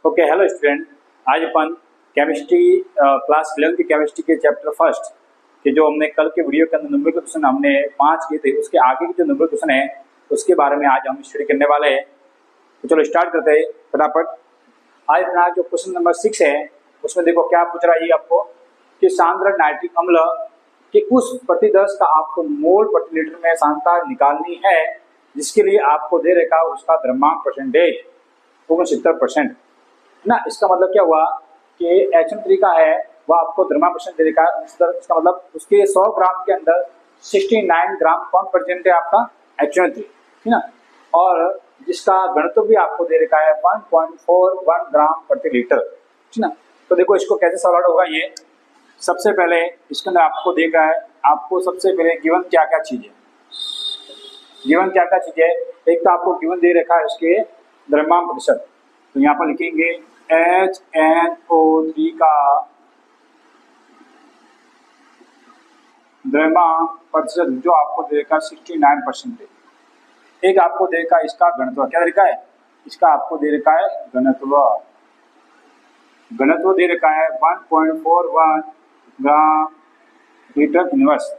Okay, hello student. आज अपन chemistry class 11 की chemistry के चैप्टर फर्स्ट के जो हमने कल के वीडियो के अंदर नंबर के क्वेश्चन हमने 5 किए थे, उसके आगे के जो नंबर क्वेश्चन है उसके बारे में आज हम स्टडी करने वाले हैं। तो चलो स्टार्ट करते हैं फटाफट। आज अपना जो क्वेश्चन नंबर 6 है उसमें देखो क्या पूछ रहा है ये आपको कि सांद्र नाइट्रिक अम्ल कि उस प्रतिदर्श का आपको मोल प्रति लीटर में सांद्रता निकालनी है जिसके लिए आपको दे रखा उसका द्रव्यमान परसेंटेज 69% ना। इसका मतलब क्या हुआ कि HM3 का है वह आपको द्रव्यमान परसेंट दे रखा है। इसका मतलब उसके 100 ग्राम के अंदर 69 ग्राम कौन प्रेजेंट है आपका HM3, ठीक ना। और जिसका घनत्व भी आपको दे रखा है 1.41 ग्राम प्रति लीटर, ठीक ना। तो देखो इसको कैसे सॉल्व आउट होगा ये। सबसे पहले इसके अंदर आपको देखा है, आपको सबसे पहले गिवन क्या क्या चीज है, गिवन क्या क्या चीज है। एक तो आपको गिवन दे रखा है इसके द्रव्यमान प्रतिशत, तो यहाँ पर लिखेंगे HNO3 का द्रव्यमान प्रतिशत जो आपको दे रखा है 69%। एक आपको दे रखा है इसका घनत्व, क्या दे रखा है इसका आपको दे रखा है घनत्व, घनत्व दे रखा है 1.41 ग्राम लीटर इनवर्स।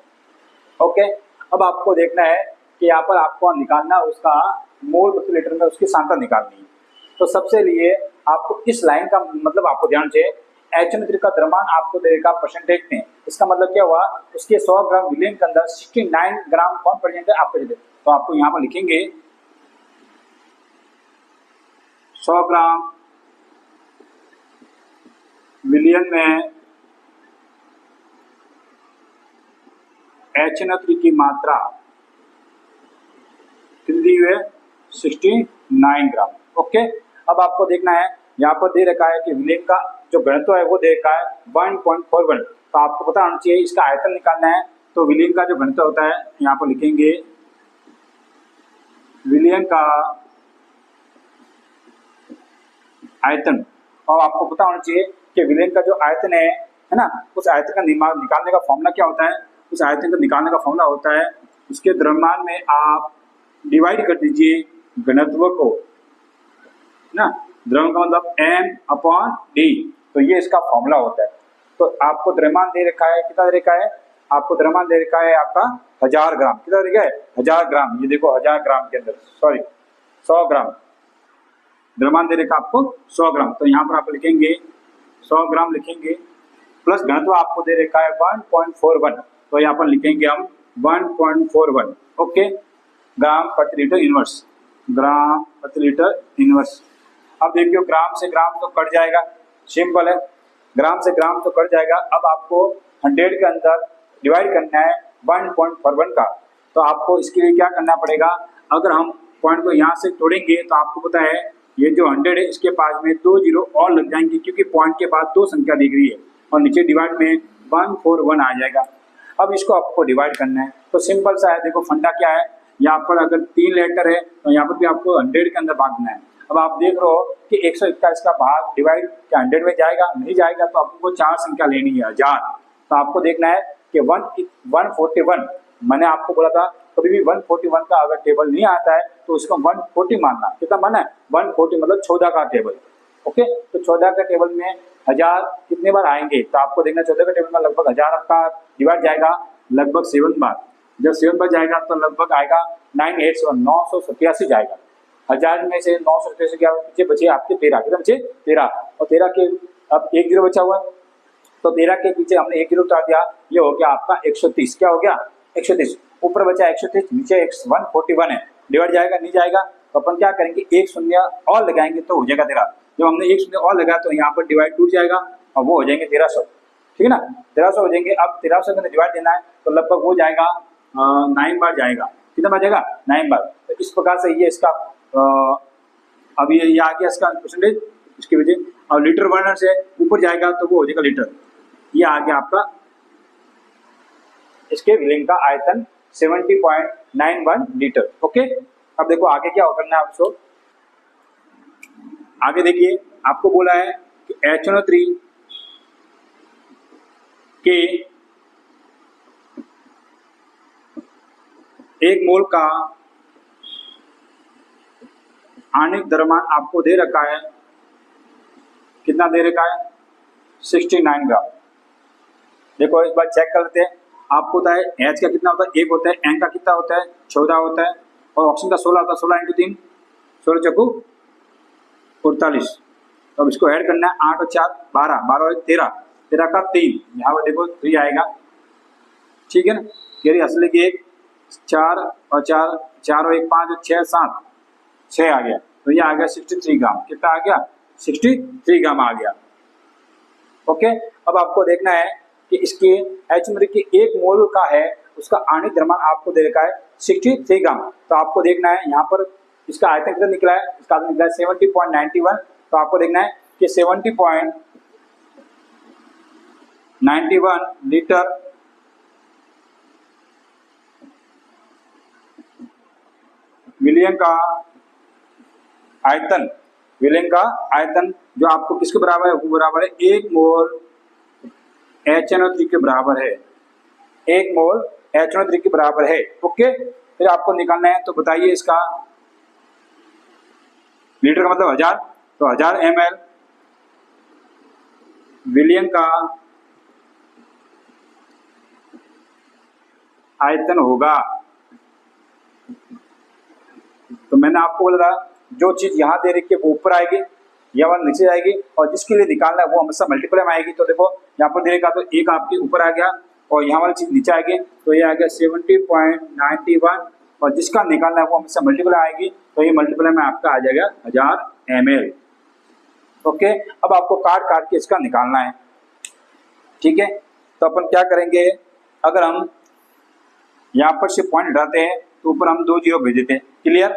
ओके, अब आपको देखना है कि यहाँ पर आपको निकालना उसका मोल प्रति लीटर में उसकी सांद्रता निकालनी है। तो सबसे लिए आपको इस लाइन का मतलब आपको ध्यान से HM3 का द्रव्यमान आपको देगा परसेंटेज में। इसका मतलब क्या हुआ उसके 100 ग्राम विलेन के अंदर 69 ग्राम कौन प्रेजेंट है आपको दे। तो आपको यहाँ पर लिखेंगे 100 ग्राम विलियन में HNO3 की मात्रा कितनी दी हुई है 69 ग्राम। ओके, अब आपको देखना है यहाँ पर दे रखा है कि विलेन का जो घनत्व है वो दे रखा है 1.41। तो आपको पता होना चाहिए इसका आयतन निकालना है। तो विलेन का जो घनत्व होता है यहाँ पर लिखेंगे विलेन का आयतन, और आपको पता होना चाहिए कि विलेन का जो आयतन है ना, उस आयतन का निकालने का फॉर्मूला क्या होता है। उस आयतन को निकालने का फॉर्मूला होता है उसके द्रव्यमान में आप डिवाइड कर दीजिए घनत्व को ना, द्रव्यमान का मतलब m/d। तो ये इसका फॉर्मूला होता है। तो आपको द्रव्यमान दे रखा है, कितना दे रखा है आपको द्रव्यमान दे रखा है आपका 1000 ग्राम। कितना दे रखा है 1000 ग्राम, ये देखो 1000 ग्राम के अंदर 100 ग्राम द्रव्यमान दे रखा आपको 100 ग्राम। तो यहाँ पर आप लिखेंगे 100 ग्राम लिखेंगे प्लस घनत्व आपको दे रखा है 1.41। तो यहाँ पर लिखेंगे हम 1.41 ओके ग्राम प्रति लीटर इनवर्स, ग्राम प्रति लीटर इनवर्स। अब देखियो ग्राम से ग्राम तो कट जाएगा, सिंपल है, ग्राम से ग्राम तो कट जाएगा। अब आपको 100 के अंदर डिवाइड करना है 1.41 का। तो आपको इसके लिए क्या करना पड़ेगा, अगर हम पॉइंट को यहाँ से तोड़ेंगे तो आपको पता है ये जो 100 है इसके पास में 2 जीरो और लग जाएंगे क्योंकि पॉइंट के बाद 2 संख्या दिख रही है और नीचे डिवाइड में 141 आ जाएगा। अब इसको आपको डिवाइड करना है। तो सिंपल सा है, देखो फंडा क्या है, यहाँ पर अगर 3 लेटर है तो यहाँ पर भी आपको 100 के अंदर भागना है। अब आप देख रहे हो कि 121 का भाग डिवाइड क्या 100 में जाएगा, नहीं जाएगा, तो आपको 4 संख्या लेनी है 1000। तो आपको देखना है कि 141 मैंने आपको बोला था कभी भी 141 का अगर टेबल नहीं आता है तो उसको 140 मानना। कितना मानना है 140 मतलब 14 का टेबल। ओके, तो 14 का टेबल में 1000 कितने बार आएंगे, तो आपको देखना 14 का टेबल में लगभग 1000 आपका डिवाइड जाएगा लगभग 7 बार। जब 7 बार जाएगा तो लगभग आएगा 987 जाएगा। 1000 में से 987 क्या पीछे बचे आपके 13, कितना बचे 13, और 13 के अब 1 जीरो बचा हुआ है तो 13 के पीछे हमने 1 जीरो उतार दिया, ये हो गया आपका 130। क्या हो गया 130, ऊपर बचा 130, नीचे 141 है, डिवाइड जाएगा नहीं जाएगा। तो अपन क्या करेंगे एक शून्य और लगाएंगे तो हो जाएगा 13। जब हमने एक शून्य और लगाया तो यहाँ पर डिवाइड टूट जाएगा और वो हो जाएंगे 1300, ठीक है ना, 1300 हो जाएंगे। अब 1300 का डिवाइड देना है तो लगभग वो जाएगा 9 बार जाएगा। कितना बार जाएगा 9 बार। तो इस प्रकार से ये इसका अभी ये आ गया इसका परसेंटेज इसकी वजह, और लीटर वर्णन से ऊपर जाएगा तो वो हो जाएगा लीटर। ये आ गया आपका इसके विलेन का आयतन 70.91 लीटर। ओके, अब देखो आगे क्या करना है आपको, आगे देखिए आपको बोला है कि HNO3 के 1 मोल का आणविक द्रव्यमान आपको दे रखा है कितना दे रखा है 69 ग्राम। देखो एक बार चेक कर लेते हैं, आपको होता है H का कितना होता है 1 होता है, N का कितना होता है 14 होता है और ऑक्सीजन का 16 होता है। 16 × 3 16 चक्कू 48। तो अब इसको ऐड करना है 8 और 4 12, 12 और 13, 13 का 3, यहाँ पर देखो 3 आएगा, ठीक है ना। केरी असली की 1 4 और 4, 4 और 1 5 और 6 7, 6 आ गया। तो ये आ गया 63 ग्राम। कितना आ गया 63 ग्राम आ गया। ओके, अब आपको देखना है कि इसके H के 1 मोल का है उसका आणविक द्रव्यमान आपको दे रखा है 63 ग्राम। तो आपको देखना है यहाँ पर इसका आयतन कितना निकला है, इसका आयतन निकला है 70.91। तो आपको देखना है कि 70.91 लीटर विलयन का आयतन, विलयन का आयतन जो आपको किसके बराबर है, वो बराबर है 1 मोल HNO3 के बराबर है, 1 मोल HNO3 के बराबर है। ओके, फिर आपको निकालना है, तो बताइए इसका लीटर का मतलब 1000, तो 1000 ml विलयन का आयतन होगा। तो मैंने आपको बोला था जो चीज यहाँ दे रखी है वो ऊपर आएगी या वह नीचे आएगी, और जिसके लिए निकालना है वो हमेशा मल्टीप्लाई में आएगी। तो देखो यहाँ पर दे रखा तो एक आपके ऊपर आ गया और यहाँ वाली चीज नीचे आएगी, तो ये आ गया 70.91, और जिसका निकालना है वो हमेशा मल्टीप्लाई आएगी, तो ये मल्टीप्लाई में आपका आ जाएगा 1000 ml। ओके, अब आपको काट काट के इसका निकालना है, ठीक है। तो अपन क्या करेंगे, अगर हम यहाँ पर से पॉइंट हटाते हैं तो ऊपर हम 2 जीरो भेज देते हैं, क्लियर।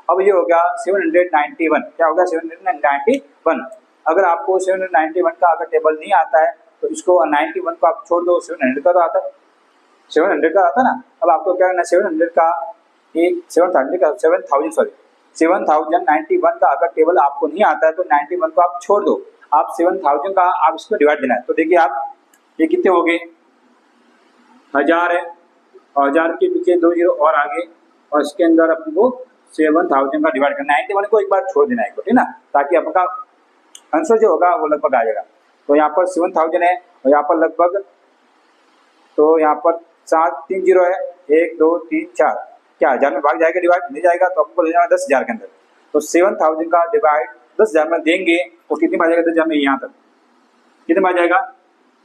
अब ये हो गया 791, क्या हो गया 791। अगर आपको 791 का अगर टेबल नहीं आता है तो इसको 91 को आप छोड़ दो, 700 का तो आता है, 700 का आता है ना। अब आपको क्या करना है 700 का 7091 का अगर टेबल आपको नहीं आता है तो 91 को आप छोड़ दो, आप 7000 का आप इसको डिवाइड देना है। तो देखिए आप ये कितने हो गए 1000 है, और 1000 के पीछे 2 जीरो और आगे, और इसके अंदर अपन को 7000 का डिवाइड करना है, 91 को एक बार छोड़ देना है, ठीक ना, ताकि आपका आंसर जो होगा वो लगभग आ जाएगा। तो यहाँ पर 7000 है और यहाँ पर लगभग, तो यहाँ पर 7 3 जीरो है, 1 2 3 4, क्या 1000 में भाग जाएगा, डिवाइड नहीं जाएगा, तो आपको ले जाना 10,000 के अंदर। तो 7000 का डिवाइड 10,000 में देंगे तो कितनी बार जाएगा 10,000 में, यहाँ तक कितने बार जाएगा,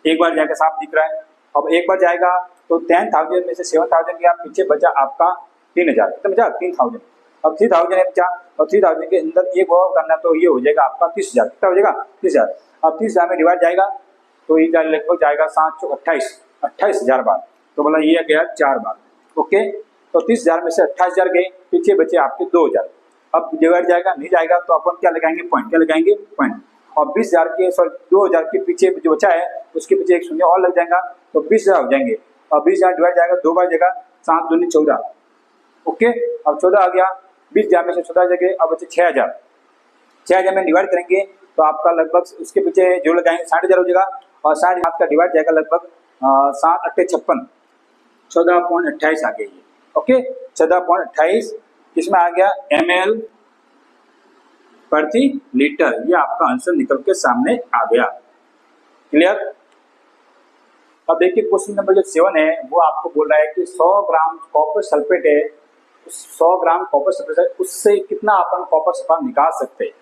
एक बार जाएगा, साफ दिख रहा है। अब एक बार जाएगा तो 10,000 में से 7000 गया, पीछे बचा आपका 3000, कितना बचा 3000। अब 3000 है बचा, और 3000 के अंदर एक और करना, तो ये हो जाएगा आपका 30,000, कितना हो जाएगा 30,000। अब 30,000 में डिवाइड जाएगा तो ये लगभग जाएगा 7 चौक 28,000 बार, तो बोला ये गया 4 बार। ओके, तो 30,000 में से 28,000 गए, पीछे बचे आपके 2,000। अब डिवाइड जाएगा नहीं जाएगा तो अपन क्या लगाएंगे पॉइंट, क्या लगाएंगे पॉइंट। और 20,000 के 2,000 के पीछे जो बचा है उसके पीछे एक शून्य और लग जाएगा, तो 20,000 हो जाएंगे। और 20,000 डिवाइड जाएगा 2 बार जाएगा, 7 दूनी 14। ओके, अब 14 आ गया, 20,000 में से 14 जगह, अब बचे 6,000। 6,000 में डिवाइड करेंगे तो आपका लगभग उसके पीछे जो लगाएंगे 60,000 हो जाएगा, और 60,000 का डिवाइड जाएगा लगभग 7 8 56, 14.28 आ गया ये। ओके, 14.28 किसमें आ गया ml प्रति लीटर, ये आपका आंसर निकल के सामने आ गया, क्लियर। अब देखिए क्वेश्चन नंबर जो 7 है वो आपको बोल रहा है कि 100 ग्राम कॉपर सल्फेट है, 100 ग्राम कॉपर सल्फेट है, उससे कितना अपन कॉपर सल्फेट निकाल सकते हैं।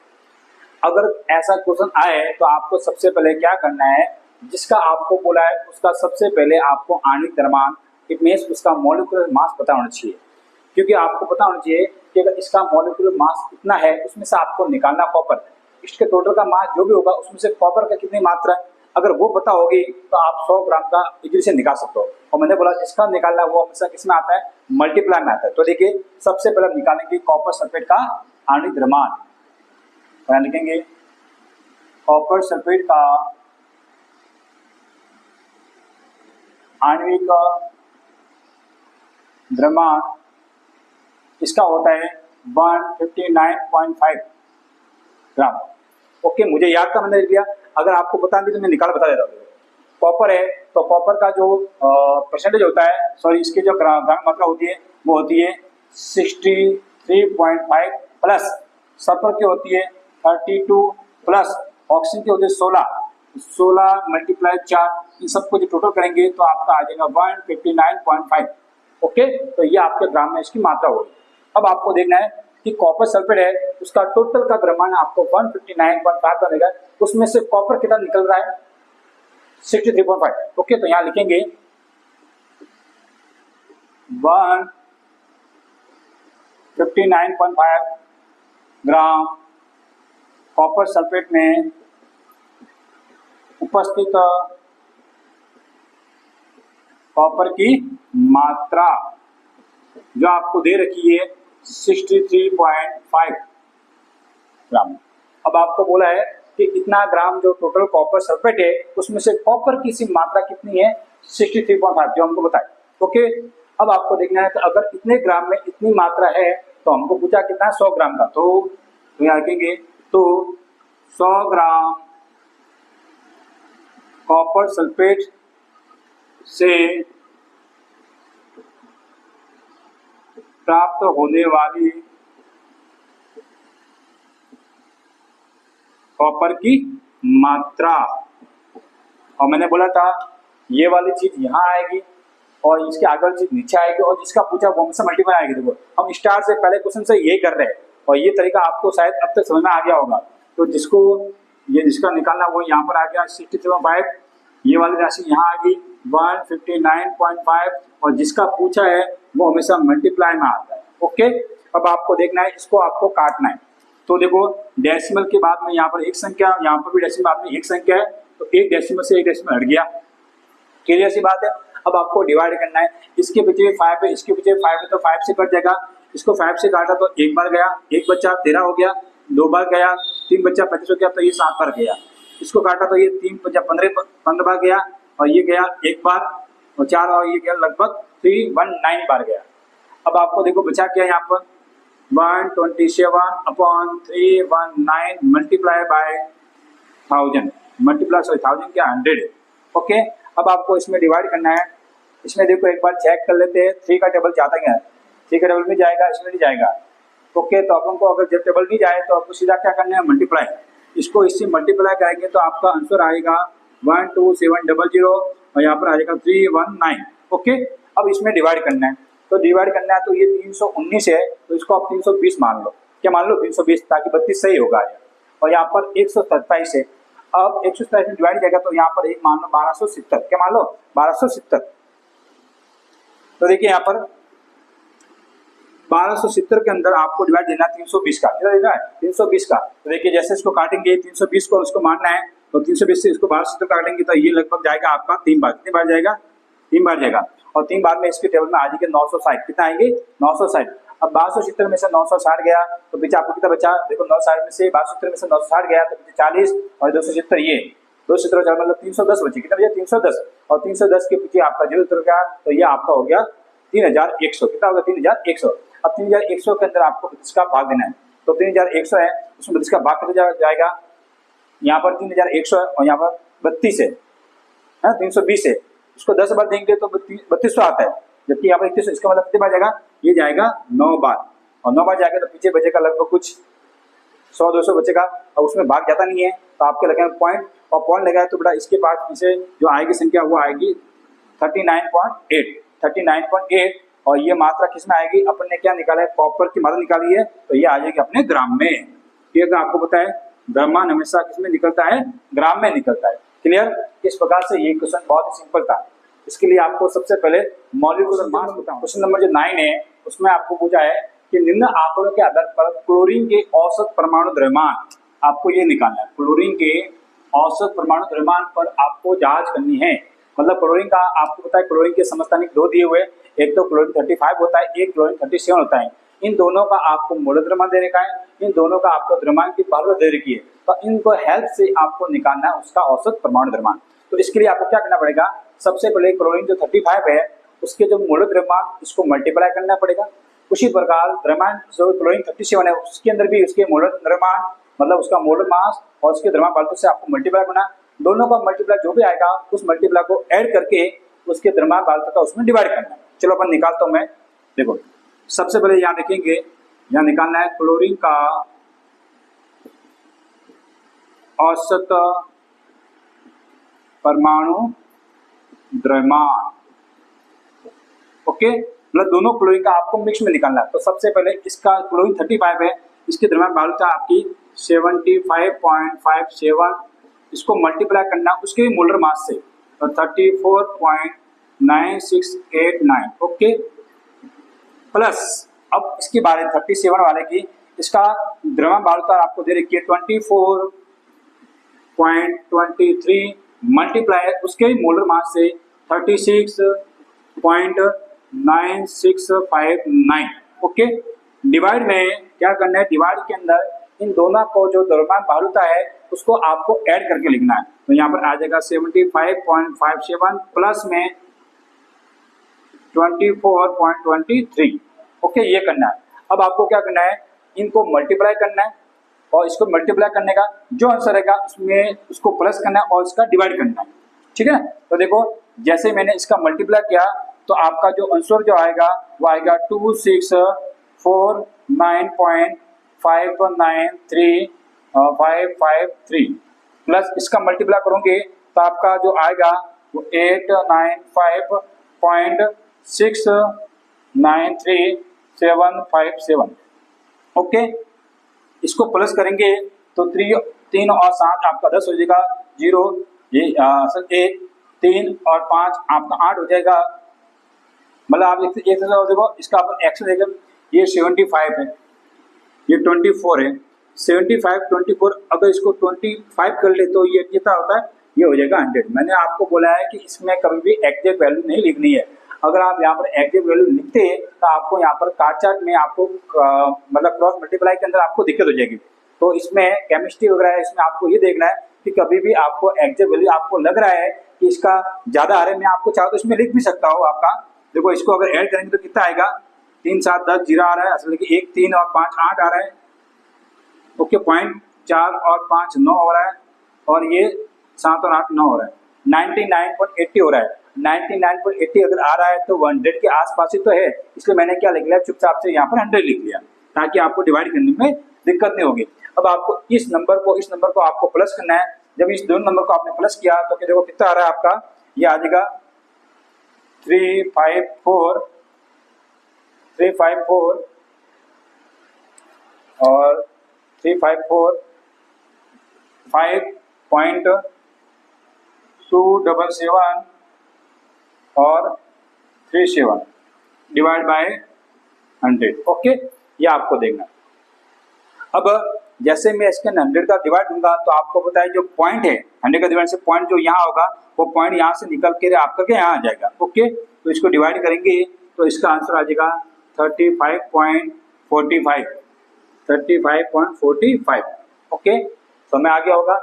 अगर ऐसा क्वेश्चन आए तो आपको सबसे पहले क्या करना है, जिसका आपको बोला है उसका सबसे पहले आपको आणविक द्रव्यमान, इट मींस उसका मॉलिक्यूलर मास पता होना चाहिए, क्योंकि आपको पता होना चाहिए कि अगर इसका मॉलिक्यूलर मास इतना है उसमें से आपको निकालना कॉपर, इसके टोटल का मास जो भी होगा उसमें से कॉपर का कितनी मात्रा है, अगर वो पता होगी तो आप 100 ग्राम का इजीली से निकाल सकते हो। और मैंने बोला जिसका निकालना वो हमेशा किसमें आता है, मल्टीप्लाई में आता है। तो देखिए सबसे पहले निकालेंगे कॉपर सल्फेट का आणविक द्रव्यमान, तो लिखेंगे कॉपर सल्फेट का आणविक द्रव्यमान, इसका होता है 159.5 ग्राम। ओके, मुझे याद था मैंने लिख लिया, अगर आपको पता नहीं तो मैं निकाल बता देता हूँ। कॉपर है तो कॉपर का जो परसेंटेज होता है, सॉरी इसकी जो ग्राम मात्रा होती है वो होती है 63.5 प्लस सल्फर की होती है 32 प्लस ऑक्सीजन के होते 16 मल्टीप्लाई 4, इन सबको जो टोटल करेंगे तो आपका आ जाएगा 159.5। ओके, तो ये आपके ग्राम में इसकी मात्रा होगी। अब आपको देखना है कि कॉपर सल्फेट है, उसका टोटल का द्रव्यमान आपको 159.5 का मिलेगा, उसमें से कॉपर कितना निकल रहा है 63.5। ओके, तो यहाँ लिखेंगे 159.5 ग्राम कॉपर सल्फेट में उपस्थित कॉपर की मात्रा जो आपको दे रखी है 63.5 ग्राम। अब आपको बोला है कि इतना ग्राम जो टोटल कॉपर सल्फेट है उसमें से कॉपर की सी मात्रा कितनी है 63.5 जो हमको बताए। ओके, अब आपको देखना है कि अगर इतने ग्राम में इतनी मात्रा है तो हमको पूछा कितना 100 ग्राम का, तो यहाँ रखेंगे तो 100 ग्राम कॉपर सल्फेट से प्राप्त होने वाली कॉपर की मात्रा, और मैंने बोला था ये वाली चीज यहाँ आएगी और इसके आगे वाली चीज नीचे आएगी और जिसका पूछा वो हमसे मल्टीप्लाई आएगी। देखो हम स्टार से पहले क्वेश्चन से यही कर रहे हैं और ये तरीका आपको शायद अब तक समझ में आ गया होगा। तो जिसका निकालना वो यहाँ पर आ गया 63.5, ये वाली राशि यहाँ आ गई 159.5 और जिसका पूछा है वो हमेशा मल्टीप्लाई में आता है। ओके, अब आपको देखना है इसको आपको काटना है। तो देखो डेसिमल के बाद में यहाँ पर एक संख्या, यहाँ पर भी डेसिमल बाद में एक संख्या है, तो एक डेसिमल से एक डेसिमल हट गया, क्लियर सी बात है। अब आपको डिवाइड करना है, इसके पीछे 5 है, इसके पीछे 5 है तो 5 से कट जाएगा, इसको 5 से काटा तो एक बार गया, एक बच्चा 13 हो गया, 2 बार गया, 3 बच्चा 25 हो गया तो ये 7 बार गया, इसको काटा तो ये 3 बच्चा 15 बार गया और ये गया एक बार और 4 और ये गया लगभग 319 बार गया। अब आपको देखो बचा क्या यहाँ पर 127/319 मल्टीप्लाई बाय 1000 1000 क्या 100 है। ओके, अब आपको इसमें डिवाइड करना है। इसमें देखो एक बार चेक कर लेते हैं 3 का टेबल जाता है, 3 का टेबल में जाएगा, इसमें नहीं जाएगा। ओके, तो अपन को अगर जब टेबल नहीं जाए तो आपको सीधा क्या करना है मल्टीप्लाई, इसको इससे मल्टीप्लाई करेंगे तो आपका आंसर आएगा 12700 और यहाँ पर आ जाएगा 319। ओके, अब इसमें डिवाइड करना है, तो डिवाइड करना है तो ये 319 है तो इसको आप 320 मान लो, क्या मान लो 320 ताकि 32 सही होगा। और यहाँ पर 127 है, अब 127 में डिवाइड जाएगा तो यहाँ पर एक मान लो 1270, क्या मान लो 1270। तो देखिए यहाँ पर 1270 के अंदर आपको डिवाइड देना 320 का, कितना देना है 320 का। तो देखिए जैसे इसको काटेंगे 320 को उसको मानना है तो 320 से इसको 1270 काटेंगे तो ये लगभग जाएगा आपका 3 बार, कितनी बार जाएगा 3 बार जाएगा और 3 बार में इसके टेबल में आ जाएंगे 960, कितना आएंगे 960। अब 1270 में से 960 गया तो पीछे आपको कितना बचा, देखो 960 में से 1270 में से 960 गया तो पीछे 40 और 270 ये 270 मतलब 310 बचे, कितना बचा 310 और 310 के पीछे आपका 0 गया तो ये आपका हो गया 3100, कितना होगा 3100। अब 3100 के अंदर आपको 32 का भाग देना है, तो 3100 है उसमें 32 का भाग कितना जाएगा, यहाँ पर 3100 है और यहाँ पर 32 है 320 है, उसको 10 बार देंगे तो 3200 आता है, जबकि यहाँ पर 3100, इसका मतलब कितने बार जाएगा, ये जाएगा 9 बार और 9 बार जाएगा तो पीछे बचेगा लगभग कुछ 100-200 बचेगा और उसमें भाग जाता नहीं है तो आपके लगेगा पॉइंट और पॉइंट लगाए तो बेटा इसके पास पीछे जो आएगी संख्या वो आएगी 39.8 और ये मात्रा किस में आएगी, अपन ने क्या निकाला है कॉपर की मात्रा निकाली है तो ये आ जाएगी अपने ग्राम में। ये आपको पता है द्रव्यमान हमेशा किस में निकलता है, ग्राम में निकलता है, क्लियर। इस प्रकार से ये क्वेश्चन बहुत ही सिंपल था। इसके लिए आपको सबसे पहले मॉलिक्यूलर मास बताऊं, क्वेश्चन नंबर जो 9 है उसमें आपको पूछा है कि निम्न आंकड़ों के आधार पर क्लोरीन के औसत परमाणु द्रव्यमान आपको ये निकालना है। क्लोरीन के औसत परमाणु द्रव्यमान पर आपको जांच करनी है, मतलब क्लोरीन का आपको पता है क्लोरीन के समस्थानिक 2 दिए हुए, एक तो क्लोरीन 35 होता है, एक क्लोरीन 37 होता है। इन दोनों का आपको मोल द्रव्यमान दे रखा है, इन दोनों का आपको द्रव्यमान की पारगम्यता दे रखी है, तो इनको हेल्प से आपको निकालना है उसका औसत परमाणु द्रव्यमान। तो इसके लिए आपको क्या करना पड़ेगा, सबसे पहले क्लोरीन जो 35 है उसके जो मोल द्रव्यमान इसको मल्टीप्लाई करना पड़ेगा। उसी प्रकार द्रव्यमान जो क्लोरीन 37 है उसके अंदर भी उसके मोल द्रव्यमान मतलब उसका मोलर मास और उसके द्रव्यमान बालता से आपको मल्टीप्लाई करना, दोनों का मल्टीप्लाई जो भी आएगा उस मल्टीप्लाई को ऐड करके उसके द्रव्यमान बालता का उसमें डिवाइड करना। चलो अपन निकालता हूं मैं, देखो सबसे पहले यहाँ देखेंगे, यहाँ निकालना है क्लोरीन का औसत परमाणु द्रव्यमान। ओके, मतलब दोनों क्लोरीन का आपको मिक्स में निकालना है। तो सबसे पहले इसका क्लोरीन 35 है, इसकी द्रव्यमान बाहुलता आपकी 75.57, इसको मल्टीप्लाई करना उसके मोलर मास से, तो 34.9689। ओके, प्लस अब इसकी बात है 37 वाले की, इसका द्रव्यमान बाहुलता आपको दे रखी है 24.23 मल्टीप्लाई उसके मोलर मास से 36.9659। ओके, डिवाइड में क्या करना है, डिवाइड के अंदर इन दोनों को जो द्रव्यमान बाहुलता है उसको आपको ऐड करके लिखना है। तो यहाँ पर आ जाएगा 75.57 प्लस में 24.23। ओके, ये करना है। अब आपको क्या करना है, इनको मल्टीप्लाई करना है और इसको मल्टीप्लाई करने का जो आंसर रहेगा उसमें उसको प्लस करना है और इसका डिवाइड करना है। ठीक है, तो देखो जैसे मैंने इसका मल्टीप्लाई किया तो आपका जो आंसर जो आएगा वो आएगा 2649.593 प्लस इसका मल्टीप्लाई करोगे तो आपका जो आएगा वो 895.693,757। ओके, इसको प्लस करेंगे तो 3 और 7 आपका 10 हो जाएगा, 0 ये 1 3 और 5 आपका 8 हो जाएगा। मतलब आप एक देखो इसका अपन एक्शन देखें, ये 75 है, ये 24 है, 75 24 अगर इसको 25 कर ले तो ये कितना होता है, ये हो जाएगा 100। मैंने आपको बोला है कि इसमें कभी भी एग्जैक्ट वैल्यू नहीं लिखनी है। अगर आप यहाँ पर एग्जैक्ट वैल्यू लिखते हैं तो आपको यहाँ पर कार्ड चार्ट में आपको मतलब क्रॉस मल्टीप्लाई के अंदर आपको दिक्कत हो जाएगी। तो इसमें केमिस्ट्री वगैरह है, इसमें आपको ये देखना है कि कभी भी आपको एग्जैक्ट वैल्यू आपको लग रहा है कि इसका ज़्यादा आ रहा है, मैं आपको चाहो तो इसमें लिख भी सकता हूँ आपका। देखो इसको अगर ऐड करेंगे तो कितना आएगा, 3 7 10 जीरो आ रहा है, असल में 1 3 और 5 8 आ रहा है। ओके, पॉइंट 4 और 5 9 हो रहा है और ये 7 और 8 9 हो रहा है, 99.80 हो रहा है। 99.80 अगर आ रहा है तो 100 के आसपास ही तो है, इसलिए मैंने क्या लिख लिया, चुपचाप से यहाँ पर 100 लिख लिया ताकि आपको डिवाइड करने में दिक्कत नहीं होगी। अब आपको इस नंबर को आपको प्लस करना है। जब इस दोनों नंबर को आपने प्लस किया तो देखो कितना आ रहा है आपका, ये आ जाएगा 354 और 354 5.277 और 37 डिवाइड बाय 100। ओके, ये आपको देखना। अब जैसे मैं इसके 100 का डिवाइड दूंगा तो आपको पता है जो पॉइंट है 100 का डिवाइड से पॉइंट जो यहाँ होगा वो पॉइंट यहाँ से निकल के आपका के यहाँ आ जाएगा। ओके, तो इसको डिवाइड करेंगे तो इसका आंसर आ जाएगा 35.45। ओके, तो मैं आगे होगा।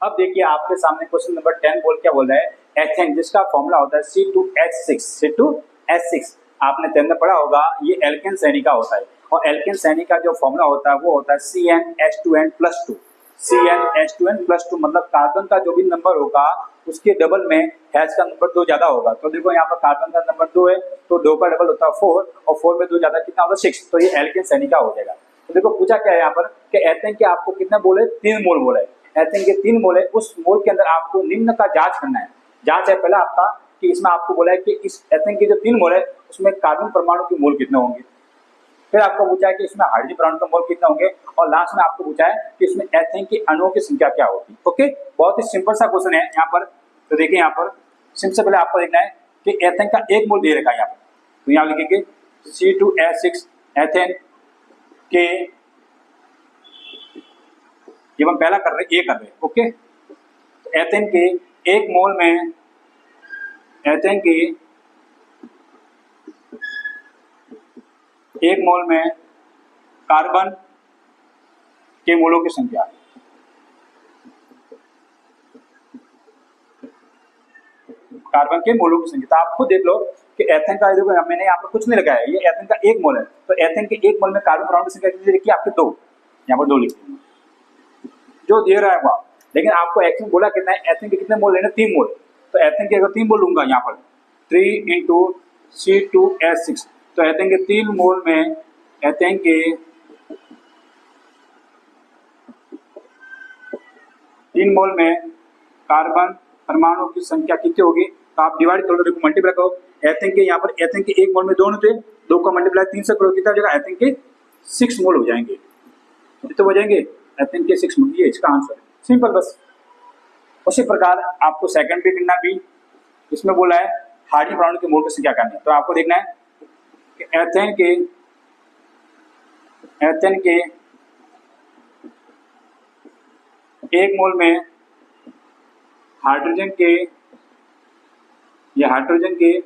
अब देखिए आपके सामने क्वेश्चन नंबर 10 क्या बोल रहा है, एथेन जिसका फॉर्मूला होता है C2H6। आपने 10 में पढ़ा होगा, ये एल्केन श्रेणी का होता है और एल्केन श्रेणी का जो फॉर्मूला होता है वो होता है CnH2n+2। CnH2n+2 मतलब कार्बन का जो भी नंबर होगा उसके डबल में H का नंबर 2 ज्यादा होगा। तो देखो यहाँ पर कार्बन का नंबर 2 है तो 2 का डबल होता है 4 और 4 में 2 ज्यादा कितना होगा 6, तो ये एल्केन श्रेणी का हो जाएगा। तो देखो पूछा क्या है यहाँ पर कि एथेन के आपको कितना बोले, 3 मोल बोले। एथेन के 3 मोल है, उस मोल के अंदर आपको निम्न का जांच करना है। जांच है पहला आपका कि इसमें आपको बोला है कि इस एथेन के जो 3 मोल है उसमें कार्बन परमाणु के मोल कितने होंगे। फिर आपको पूछा है कि इसमें हाइड्रोजन परमाणु के मोल कितने होंगे और लास्ट में आपको पूछा है कि इसमें एथेन के अणुओं की संख्या क्या होगी। ओके, बहुत ही सिंपल सा क्वेश्चन है यहाँ पर। तो देखिए यहाँ पर सबसे पहले आपको देखना है कि एथेन का 1 मोल दे रखा है यहाँ पर, तो यहाँ लिखेंगे C2H6 एथेन के, जब हम पहला कर रहे हैं ये कर रहे हैं। ओके, तो एथेन के 1 मोल में कार्बन के मोलों की संख्या, कार्बन के मोलों की संख्या। तो आप खुद देख लो कि एथेन का, देखो मैंने यहाँ पर कुछ नहीं लगाया, ये एथेन का 1 मोल है तो एथेन के 1 मोल में कार्बन परमाणु की संख्या कितनी लिखी है आपके 2, यहाँ पर 2 लिखी जो दे रहा है वो। लेकिन आपको एक्चुअली बोला कितना है, एथेन के कितने मोल लेने, 3 मोल। तो एथेन के अगर 3 मोल लूंगा यहाँ पर 3 × C2H6, तो एथेन के 3 मोल में एथेन के 3 मोल में कार्बन परमाणु की संख्या कितनी होगी, तो आप डिवाइड करो, देखो मल्टीप्लाई करो। एथेन के यहाँ पर एथेन के 1 मोल में 2 थे, 2 का मल्टीप्लाई 3 से करो, कितना हो जाएगा, एथेन के 6 मोल हो जाएंगे। कितने हो जाएंगे, एथेन के 6 मोल, ये इसका आंसर है, सिंपल बस। उसी प्रकार आपको सेकंड भी करना भी, इसमें बोला है हाइड्रोजन परमाणु के मोल की संख्या करनी है। तो आपको देखना है कि एथेन के 1 मोल में हाइड्रोजन के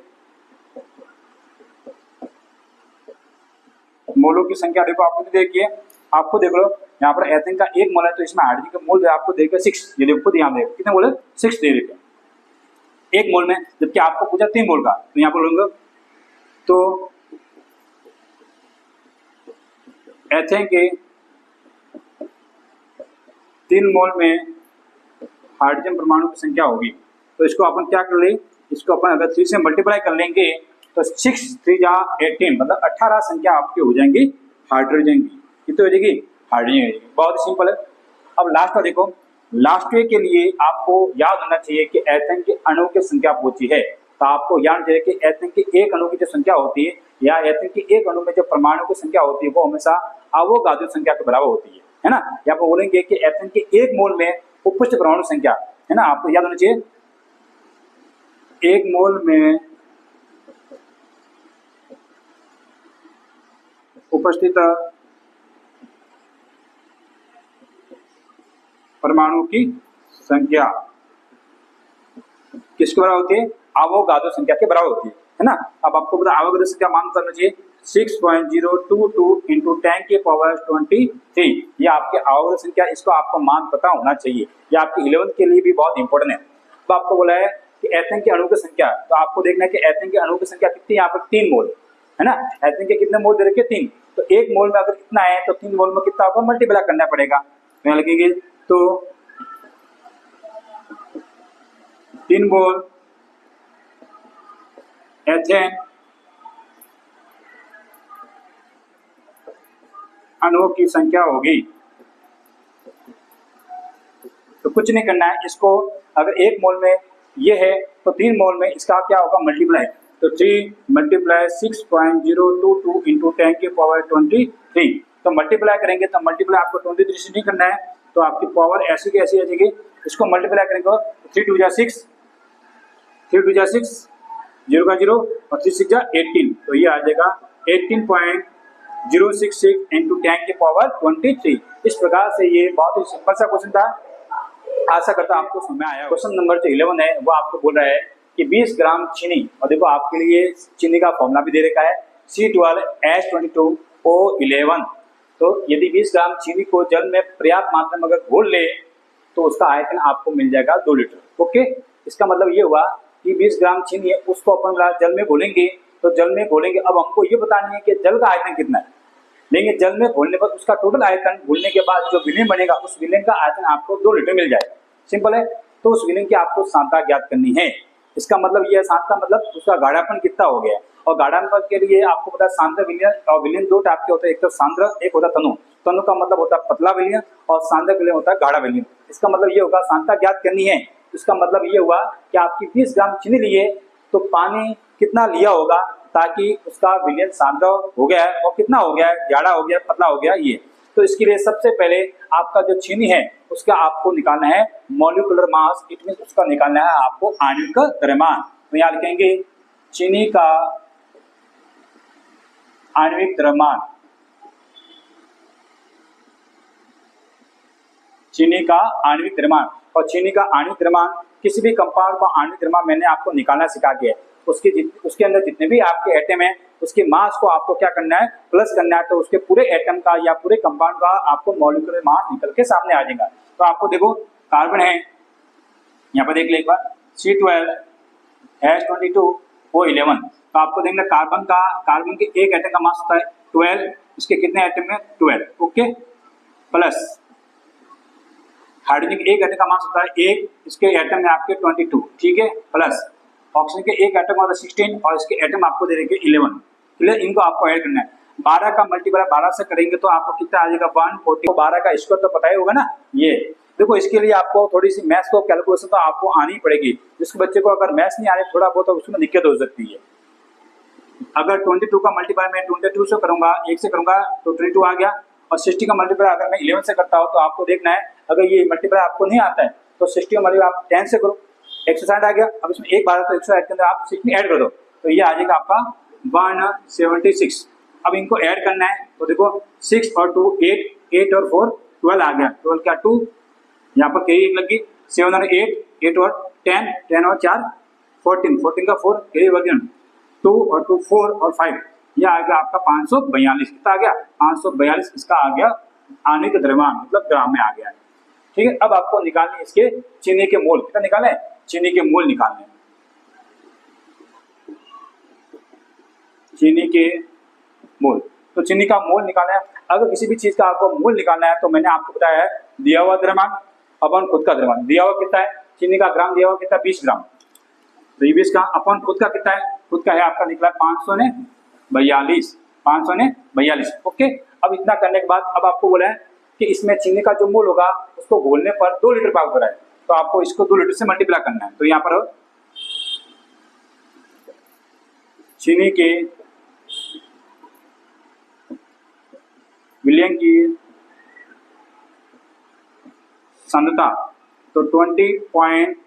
मोलों की संख्या देखो, आपको देखिए, आपको देख लो यहाँ पर एथेन का 1 मोल है, तो इसमें हाइड्रोजन का मोल आपको देगा 6, ये देखो ध्यान देगा कितने मोल है, 6 दे देते हैं 1 मोल में, जबकि आपको पूछा 3 मोल का, तो यहाँ पर बोलूंगा तो एथेन के 3 मोल में हाइड्रोजन परमाणु की संख्या होगी। तो इसको अपन क्या कर ले, इसको अपन अगर 3 से मल्टीप्लाई कर लेंगे तो 6 3 जा 18, मतलब 18 संख्या आपकी हो जाएंगी हाइड्रोजन की। कितनी हो जाएगी, हाइड्रोजन हो जाएगी। बहुत सिंपल है। अब लास्ट में देखो, लास्ट के लिए आपको याद होना चाहिए कि एथेन के अणु की संख्या पूछी है, तो आपको याद चाहिए कि एथेन के एक अणु की जो संख्या होती है या एथेन के एक अणु में जो परमाणु की संख्या होती है वो हमेशा अवोगाद्रो संख्या के बराबर होती है ना। यहाँ पर बोलेंगे कि एथेन के 1 मोल में उपस्थित परमाणु संख्या है ना, आपको याद होना चाहिए 1 मोल में उपस्थित परमाणु की संख्या किसके बराबर होती है, अवोगाद्रो संख्या के बराबर होती है ना। अब आपको पता अवोगाद्रो संख्या मान करना चाहिए 6.022 इंटू 10 की पावर 23, ये आपके अवोगाद्रो संख्या, इसको आपको मान पता होना चाहिए, ये आपके 11th के लिए भी बहुत इंपॉर्टेंट है। तो आपको बोला है कि एथेन के अणु की संख्या, तो आपको देखना है कि एथेन के अणु की संख्या कितनी, यहाँ पर 3 मोल है ना। एथेन के कितने मोल दे रखे, 3, तो 1 मोल में अगर इतना है तो 3 मोल में कितना होगा, मल्टीप्लाई करना पड़ेगा, तो यहाँ लगेंगे तो 3 मोल एथेन अणुओं की संख्या होगी। तो कुछ नहीं करना है, इसको अगर 1 मोल में ये है तो 3 मोल में इसका क्या होगा, मल्टीप्लाई, तो 3 मल्टीप्लाई 6.022 इंटू 10 की पावर 23, तो मल्टीप्लाई करेंगे तो मल्टीप्लाई आपको 23 से नहीं करना है, तो आपकी पावर ऐसी की ऐसी आ जाएगी। इसको मल्टीप्लाई करेंगे 3 2 जा 6, 3 2 जा 6, 0 का 0 और 3 6 जा 18, तो ये आ जाएगा 18.066 इंटू 10 की पावर 23। इस प्रकार से ये बहुत ही सिंपल सा क्वेश्चन था, आशा करता हूं आपको समझ में आया। क्वेश्चन नंबर जो 11 है वो आपको बोल रहा है कि 20 ग्राम चीनी, और देखो आपके लिए चीनी का फॉर्मूला भी दे रखा है C12H22O11। तो यदि 20 ग्राम चीनी को जल में पर्याप्त मात्रा में अगर घोल ले तो उसका आयतन आपको मिल जाएगा 2 लीटर। ओके, इसका मतलब ये हुआ कि 20 ग्राम चीनी है उसको अपन जल में घोलेंगे, तो जल में घोलेंगे, अब हमको ये बताना है कि जल का आयतन कितना है, लेंगे जल में घोलने पर उसका टोटल आयतन घोलने के बाद जो विलयन बनेगा उस विलयन का आयतन आपको 2 लीटर मिल जाएगा। सिंपल है। तो उस विलयन की आपको सांद्रता ज्ञात करनी है। इसका मतलब ये है सांद्रता मतलब उसका गाढ़ापन कितना हो गया, और गाढ़ापन के लिए आपको पता है सांद्र विलयन और विलयन 2 टाइप के होते हैं, एक तो सांद्र, एक होता है तनु। तनु का मतलब होता है पतला विलयन और सांद्र विलयन होता है गाढ़ा विलयन। इसका मतलब ये होगा सांद्रता ज्ञात करनी है। इसका मतलब ये हुआ कि आपकी 20 ग्राम चीनी लिए तो पानी कितना लिया होगा ताकि उसका विलयन सांद्र हो गया है, और कितना हो गया है, गाढ़ा हो गया, पतला हो गया ये। तो इसके लिए सबसे पहले आपका जो चीनी है उसका आपको निकालना है मॉलिक्यूलर मास, इट मीन उसका निकालना है आपको आणविक द्रव्यमान। तो यहाँ लिखेंगे चीनी का आणविक द्रव्यमान, चीनी का आणविक द्रव्यमान। और चीनी का आणविक द्रव्यमान, किसी भी कंपाउंड का आणविक द्रव्यमान मैंने आपको निकालना सिखा के, उसके अंदर जितने भी आपके एटम है उसके मास को आपको क्या करना है, प्लस करना है, तो उसके पूरे एटम का या पूरे कंपाउंड का आपको मॉलिक्यूलर मास निकल के सामने आ जाएगा। तो आपको देखो कार्बन है, यहाँ पर देख ले एक बार C12H22O11, तो आपको देखना कार्बन के एक एटम का मास होता है 12, इसके कितने एटम है 12, ओके, प्लस हाइड्रोजन के एक एटम का मास होता है 1, इसके एटम में आपके 22, ठीक है, प्लस ऑक्सीजन के एक एटम होता है 16 और इसके एटम आपको दे देंगे 11। क्लियर, इनको आपको ऐड करना है। 12 का मल्टीप्लाई 12 से करेंगे तो आपको कितना आ जाएगा 140। 12 का स्क्वायर तो पता ही होगा ना, ये देखो इसके लिए आपको थोड़ी सी मैथ्स को कैलकुलेशन तो आपको आनी पड़ेगी। जिसके बच्चे को अगर मैथ्स नहीं आ रही थोड़ा बहुत तो उसमें दिक्कत हो सकती है। अगर 22 का मल्टीप्लाई मैं 22 से करूंगा, 1 से करूंगा तो 22 आ गया, और 60 का मल्टीप्लाई अगर मैं 11 से करता हूं तो आपको देखना है, अगर ये मल्टीप्लाई आपको नहीं आता है तो 60 का मल्टीप्लाई आप 10 से करो, 160 आ गया। अब इसमें एक बार तो 160 के अंदर आप 60 ऐड कर दो तो ये आ जाएगा आपका 176। अब इनको ऐड करना है तो देखो 6 और 2 8, 8 और 4 12 आ गया, 12 क्या 2, यहाँ पर कैरी एक लगी, 7 और 8, 8 और 10, 10 और 4 14, 14 का 4 कैरी वर्जन 2 और 2 4 और 5, यह आ गया आपका 542। कितना आ गया 542, इसका आ गया आने के द्रव्यमान मतलब ग्राम में आ गया है। ठीक है, अब आपको निकालने इसके चीनी के मोल, कितना निकाले चीनी के मोल निकालने, चीनी के मोल। तो चीनी का मोल निकालना है, अगर किसी भी चीज का आपको मोल निकालना है तो मैंने आपको बताया है दिया हुआ द्रव्यमान अपन खुद का द्रव्यमान, दिया हुआ कितना है चीनी का ग्राम दिया हुआ कितना 20 ग्राम, तो 20 का अपन खुद का कितना है, खुद का है आपका निकला 542। ओके, अब इतना करने के बाद अब आपको बोला है कि इसमें चीनी का जो मोल होगा उसको घोलने पर 2 लीटर पाउडर है, तो आपको इसको 2 लीटर से मल्टीप्लाई करना है। तो यहाँ पर चीनी के विलयन की सांद्रता तो 20 पॉइंट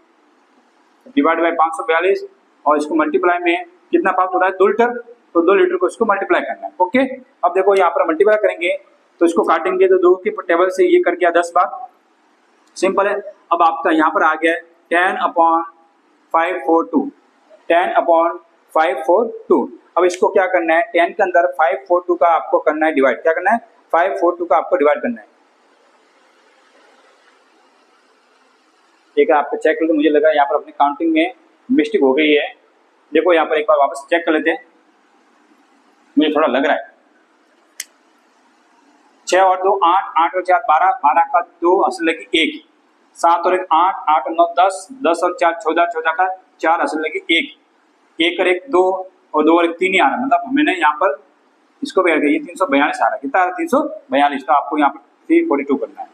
डिवाइड बाई 542 और इसको मल्टीप्लाई में कितना प्राप्त हो रहा है 2 लीटर, तो 2 लीटर को इसको मल्टीप्लाई करना है। ओके, अब देखो यहाँ पर मल्टीप्लाई करेंगे तो इसको काटेंगे तो 2 के टेबल से ये कर गया 10 बार, सिंपल है। अब आपका यहाँ पर आ गया 10/542, 10/542। अब इसको क्या करना है 10 के अंदर 542 का आपको करना है डिवाइड, क्या करना है 542 का आपको डिवाइड करना है। एक आपको चेक कर लो, मुझे लगा यहाँ पर अपनी काउंटिंग में मिस्टेक हो गई है, देखो यहाँ पर एक बार वापस चेक कर लेते हैं, मुझे थोड़ा लग रहा है 6 और 2 8, 8 और 4 12, 12 का 2 असल लगी 1, 7 और 1 8, 8 और 9 10, 10 और 4 14, 14 का 4 असल लगी 1, 1 और 1 2 और 2 और 1 3 ही आ रहा, मतलब मैंने यहाँ पर इसको भी ये 342 आ रहा है, कितना आ रहा है 342, तो आपको यहाँ पर 342 करना है।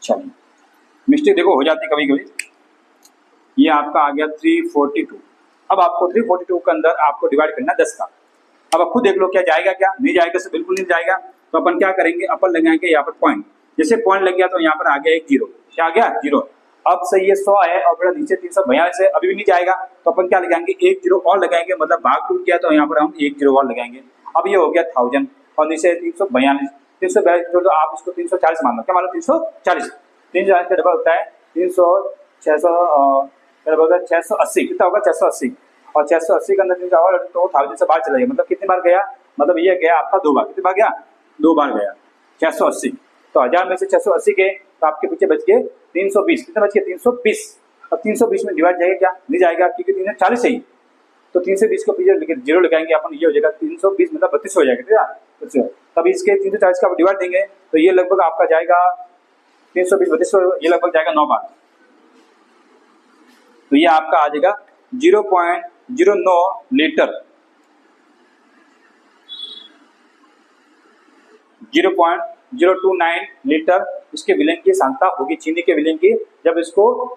चलिए मिस्टेक देखो हो जाती कभी कभी, ये आपका आ गया 342। अब आपको 342 के अंदर आपको डिवाइड करना है 10 का। अब आप खुद देख लो क्या जाएगा, क्या नहीं जाएगा, से बिल्कुल नहीं जाएगा, तो अपन क्या करेंगे अपन लगाएंगे यहाँ पर पॉइंट, जैसे पॉइंट लग गया तो यहाँ पर आ गया एक 0, क्या आ गया 0। अब से ये 100 है और बड़ा नीचे 342 है, अभी भी नहीं जाएगा तो अपन क्या लगाएंगे 1 0 और लगाएंगे, मतलब भाग टूट गया तो यहाँ पर हम 1 0 और लगाएंगे। अब ये हो गया 1000 और नीचे 342 तो आप इसको 340 मान लो, क्या मान लो 340 का डबल होता है 680, कितना होगा 680, और 680 के अंदर तो 1000 से बाहर चला गया, मतलब कितनी बार गया, मतलब ये गया आपका 2 बार, कितनी बार गया 2 बार गया 680, तो 1000 में से 680 के तो आपके पीछे बच गए 320, कितने बच गए 320, और 320 में डिवाइड जाएगा क्या नहीं जाएगा क्योंकि 340 है, तो 320 को पीछे 0 लगाएंगे अपन, ये हो जाएगा 320 मतलब 32 हो जाएगा, ठीक है। तब इसके 340 का डिवाइड देंगे तो ये लगभग आपका जाएगा 320 32, ये लगभग जाएगा 9 बार, तो ये आपका आ जाएगा 0.09 लीटर, 0.029 लीटर इसके विलयन की सांद्रता होगी चीनी के विलयन की। जब इसको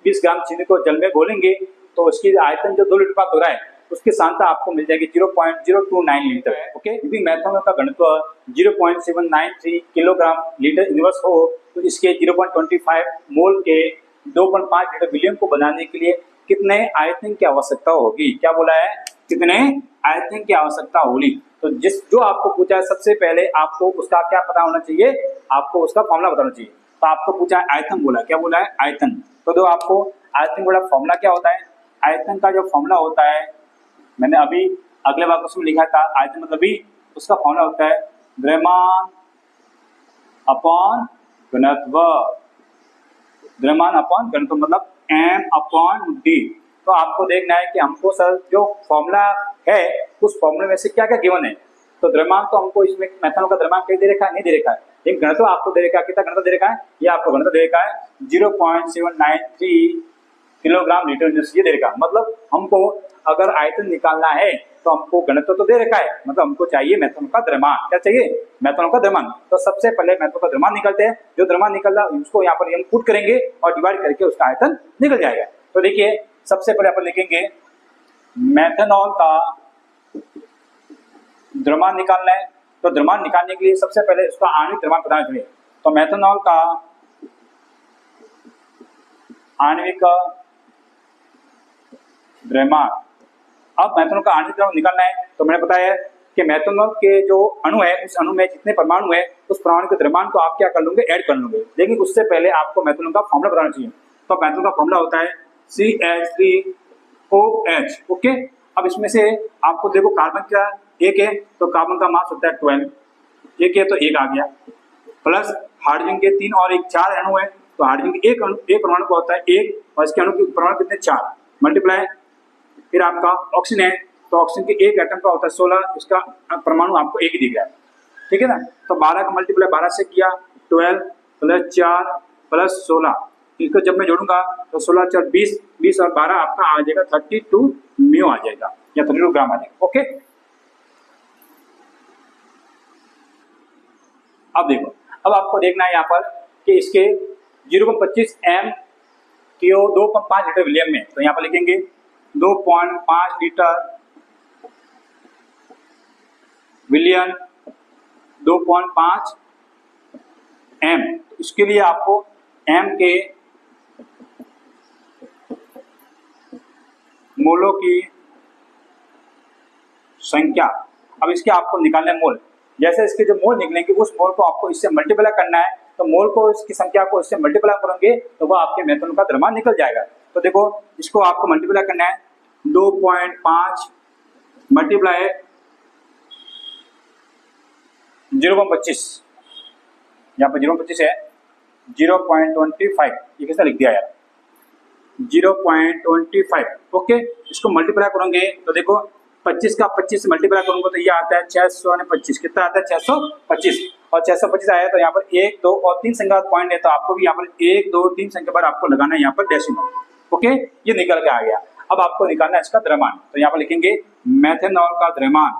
20 ग्राम चीनी को जल में घोलेंगे तो उसकी आयतन जो 2 लीटर प्राप्त हो रहा है उसकी सांद्रता आपको मिल जाएगी 0.029 लीटर। ओके, यदि मैथों का घनत्व 0.793 किलोग्राम लीटर इनवर्स हो तो इसके 0.25 मोल के 2.5 लीटर विलयन को बनाने के लिए कितने आयतन की आवश्यकता होगी, क्या बोला है कितने आयतन की आवश्यकता होगी। तो जो आपको पूछा है सबसे पहले आपको उसका क्या पता होना चाहिए, आपको उसका फॉर्मूला बताना चाहिए। तो आपको पूछा है आयतन, बोला क्या बोला है आयतन, तो दो आपको आयतन बोला फॉर्मूला क्या होता है, आयतन का जो फॉर्मूला होता है मैंने अभी अगले वाक्य में लिखा था, आयतन मतलब भी उसका फॉर्मूला होता है द्रव्यमान अपॉन घनत्व, द्रव्यमान अपॉन घनत्व मतलब m/d। तो आपको देखना है कि हमको सर जो फॉर्मूला है उस फॉर्मूले में से क्या क्या गिवन है। तो द्रव्यमान तो हमको इसमें मेथनॉल का द्रव्यमान कहीं दे रखा है, नहीं दे रखा है, लेकिन घनत्व आपको दे रखा है, कितना घनत्व दे रखा है, ये आपको घनत्व दे रखा है 0.793 किलोग्राम लीटर यूनिट्स ये दे रखा। मतलब हमको अगर आयतन निकालना है तो हमको घनत्व तो दे रखा है, मतलब हमको चाहिए मेथनॉल का द्रव्यमान। क्या चाहिए? मेथनॉल का द्रव्यमान। तो सबसे पहले मेथनॉल का द्रव्यमान निकलते हैं, जो द्रव्यमान निकल रहा है उसको यहाँ पर हम पुट करेंगे और डिवाइड करके उसका आयतन निकल जाएगा। तो देखिए सबसे पहले अपन लिखेंगे मेथनॉल का द्रव्यमान निकालना है। तो द्रव्यमान निकालने के लिए सबसे पहले उसका आणविक द्रव्यमान पता चले। तो मेथनॉल का आणविक द्रव्यमान। अब मेथनॉल का आणविक द्रव्यमान निकालना है तो मैंने बताया कि मेथनॉल के जो अणु है उस अणु में जितने परमाणु है उस परमाणु के द्रव्यमान को आप क्या कर लोगे? ऐड कर लोगे। लेकिन उससे पहले आपको मेथनॉल का फॉर्मूला बताना चाहिए। तो मेथनॉल का फॉर्मूला होता है CH3OH। ओके, अब इसमें से आपको देखो कार्बन क्या एक है तो कार्बन का मास होता है 12, एक है तो एक आ गया, प्लस हाइड्रोजन के 3 और एक 4 अणु है तो हाइड्रोजन के एक परमाणु का होता है 1 और इसके अणु के परमाणु कितने 4 मल्टीप्लाई। फिर आपका ऑक्सीजन है तो ऑक्सीजन के एक एटम का होता है 16, इसका परमाणु आपको एक ही दिख रहा है, ठीक है ना। तो 12 का मल्टीप्लाई 12 से किया 12 प्लस 4 प्लस 16, इसको जब मैं जोड़ूंगा तो 16 4 20, 20 और 12 आपका आ जाएगा 32 म्यू आ जाएगा या 32 ग्राम आ जाएगा। ओके, अब देखो, अब आपको देखना है यहाँ पर कि इसके 0.25 m को 2.5 लीटर विलियम में, तो यहाँ पर लिखेंगे 2.5 लीटर विलियन 2.5 m। इसके लिए आपको m के मोलों की संख्या, अब इसके आपको निकालने मोल, जैसे इसके जो मोल निकलेंगे उस मोल को आपको इससे मल्टीप्लाई करना है। तो मोल को इसकी संख्या को इससे मल्टीप्लाई करेंगे तो वो आपके मेथनॉल का द्रव्यमान निकल जाएगा। तो देखो इसको आपको मल्टीप्लाई करना है 2.5 मल्टीप्लाई 0.25, यहाँ पर 0.25 है 0.25, ये कैसा लिख दिया यार 0.25। ओके, इसको मल्टीप्लाई करोगे तो देखो 25 का 25 से मल्टीप्लाई करूंगा तो ये आता है 625, कितना आता है 625, और 625 आया तो यहाँ पर 1 2 और 3 संख्या पॉइंट है तो आपको भी यहाँ पर 1 2 3 संख्या पर आपको लगाना है यहाँ पर डेसिमल। ओके, ये निकल के आ गया। अब आपको निकालना है इसका द्रव्यमान, तो यहाँ पर लिखेंगे मेथनॉल का द्रव्यमान।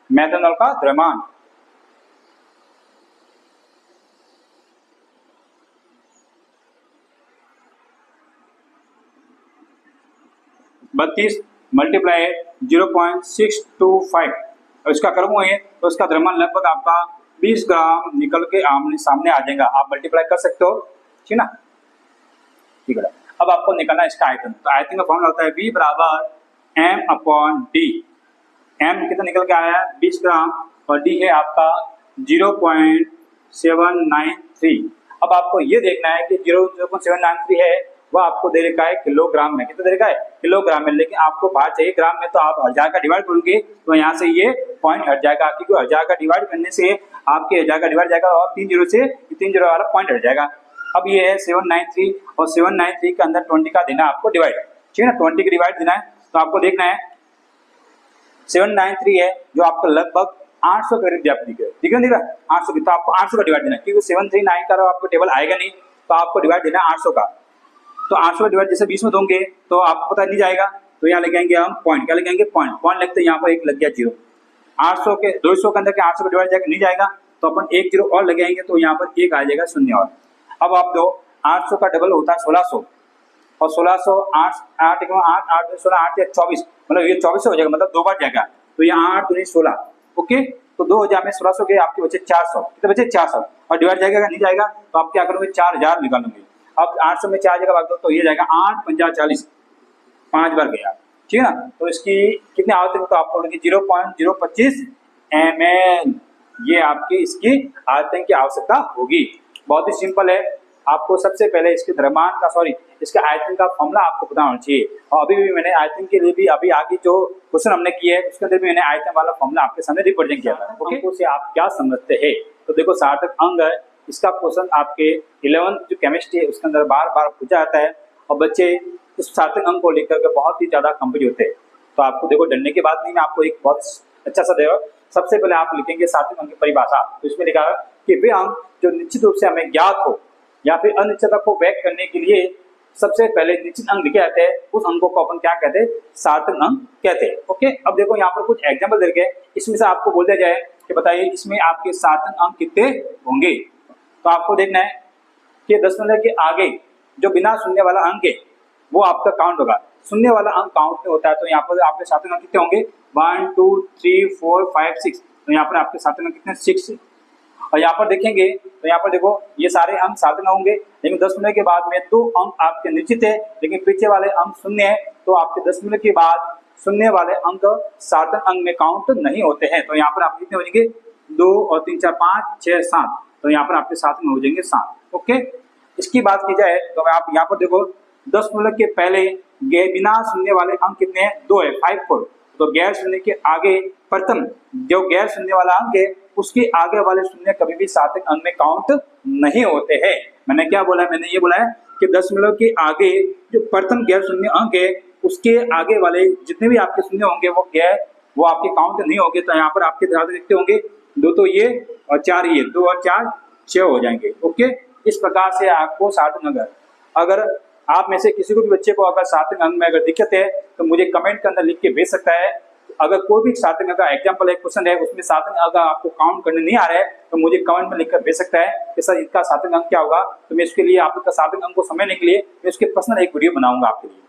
मेथनॉल का द्रव्यमान 32 मल्टीप्लाई 0.625 और इसका करूँगा तो इसका द्रव्यमान लगभग आपका 20 ग्राम निकल के आमने सामने आ जाएगा। आप मल्टीप्लाई कर सकते हो, ठीक है ना। ठीक है, अब आपको निकालना इसका आयतन। तो आयतन का फॉर्मूला होता है V बराबर M/D। M कितना निकल के आया है 20 ग्राम और D है आपका 0.793। अब आपको ये देखना है कि 0.793 है वह आपको दे रखा है किलोग्राम में, कितना दे रखा है किलोग्राम में, लेकिन आपको बाहर चाहिए ग्राम में, तो आप 1000 का डिवाइड करोगे तो यहाँ से ये पॉइंट हट जाएगा, क्योंकि 1000 का डिवाइड करने से आपके 1000 का डिवाइड जाएगा और 3 जीरो से 3 जीरो वाला पॉइंट हट जाएगा। अब ये है 793 और 793 के अंदर 20 का देना आपको डिवाइड, ठीक है ना, 20 का डिवाइड देना है। तो आपको देखना है 793 है जो आपको लगभग 800 के करीब दिख रहा है 800 की, तो आपको 800 का डिवाइड देना है, क्योंकि 739 का आपको टेबल आएगा नहीं, तो आपको डिवाइड देना है 800 का। तो 800 डिवाइड जैसे 20 में दोगे तो आपको पता नहीं जाएगा, तो यहाँ लगाएंगे हम पॉइंट, क्या लगाएंगे पॉइंट, पॉइंट लगते यहाँ पर एक लग गया जीरो। 800 के 200 के अंदर के 800 का डिवाइड जाएगा नहीं जाएगा, तो अपन एक जीरो और लगाएंगे तो यहाँ पर एक आ जाएगा शून्य और। अब आप दो 800 का डबल होता है 1600 और 1600 8 8 8 8 16 8 या 24, मतलब ये 24 हो जाएगा, मतलब 2 बार जाएगा, तो यहाँ 8 दूनी 16। ओके, तो 2000 में 1600 के आपके बचे 400, कितने बचे 400 और डिवाइड जाएगा नहीं जाएगा, तो आप क्या करोगे 4000 निकालोगे। अब 800 में 4 जगह भाग दो तो ये जाएगा 8 5 40, 5 बार गया, ठीक है ना। तो इसकी कितने आयतन, तो आपको 0.025 ml ये आपकी इसकी आयतन की आवश्यकता होगी। बहुत ही सिंपल है, आपको सबसे पहले इसके द्रव्यमान का इसके आयतन का फॉर्मूला आपको पता होना चाहिए। और अभी भी मैंने आयतन के लिए भी अभी आगे जो क्वेश्चन हमने किए है उसके अंदर भी मैंने आयतन वाला फॉर्मूला आपके सामने रिप्रेजेंट किया था। ओके, उससे आप क्या समझते हैं, तो देखो सार्थक अंग है, इसका क्वेश्चन आपके 11th जो केमिस्ट्री है उसके अंदर बार बार पूछा जाता है और बच्चे इस सार्थक अंग को लेकर के बहुत ही ज्यादा कंफ्यूज होते हैं। तो आपको देखो डरने की बात नहीं, मैं आपको एक बहुत अच्छा सदैव सबसे पहले आप लिखेंगे सात्विक अंक की परिभाषा। तो इसमें लिखा है कि वे अंक जो निश्चित रूप से हमें ज्ञात हो या फिर अनिश्चितता को व्यक्त करने के लिए सबसे पहले निश्चित अंक लिखे जाते हैं, उस अंकों को अपन क्या कहते हैं, सार्थक अंक कहते हैं। ओके, अब देखो यहाँ पर कुछ एग्जाम्पल दे रखे, इसमें से आपको बोल दिया जाए कि बताइए इसमें आपके सार्थक अंक कितने होंगे। तो आपको देखना है कि 10 के आगे जो बिना शून्य वाला अंक है वो आपका काउंट होगा, शून्य वाला अंक काउंट नहीं होता है। तो यहाँ पर आपके सार्थक अंक कितने होंगे, 1 2 3 4 5 6। तो यहाँ पर आपके सार्थक अंक कितने, 6। और यहाँ पर देखेंगे तो यहाँ पर देखो ये सारे अंक सार्थक होंगे, लेकिन 10 के बाद में 2 अंक आपके निश्चित है, लेकिन पीछे वाले अंक शून्य है। तो आपके 10 के बाद शून्य वाले अंक सार्थक अंक में काउंट नहीं होते हैं। तो यहाँ पर आप कितने हो जाएंगे, 2 और 3 4 5 6 7। तो यहाँ पर आपके साथ में हो जाएंगे 7। ओके, इसकी बात की जाए तो आप यहाँ पर देखो 10 के पहले बिना शून्य वाले अंक कितने हैं, 2 है, 5 4। तो गैर शून्य के आगे प्रथम जो गैर शून्य वाला अंक है उसके आगे वाले शून्य कभी भी सार्थक अंक में काउंट नहीं होते हैं। मैंने क्या बोला है, मैंने ये बोला है कि 10 के आगे जो प्रथम गैर शून्य अंक है उसके आगे वाले जितने भी आपके शून्य होंगे वो आपके काउंट नहीं होंगे। तो यहाँ पर आपके ध्यान देखते होंगे 2 तो ये और 4 ये, 2 और 4 6 हो जाएंगे। ओके, इस प्रकार से आपको सार्थक अंक, अगर आप में से किसी को भी बच्चे को अगर सार्थक अंक में अगर दिक्कत है तो मुझे कमेंट के अंदर लिख के भेज सकता है। अगर कोई भी सार्थक अंक का एग्जाम्पल है, क्वेश्चन है, उसमें सार्थक अंक आपको काउंट करने नहीं आ रहा है तो मुझे कमेंट में लिखकर भेज सकता है कि सर इसका सार्थक अंक क्या होगा। तो मैं इसके लिए आपका सार्थक अंक को समझने के लिए मैं उसके पर्सनल एक वीडियो बनाऊंगा आपके लिए।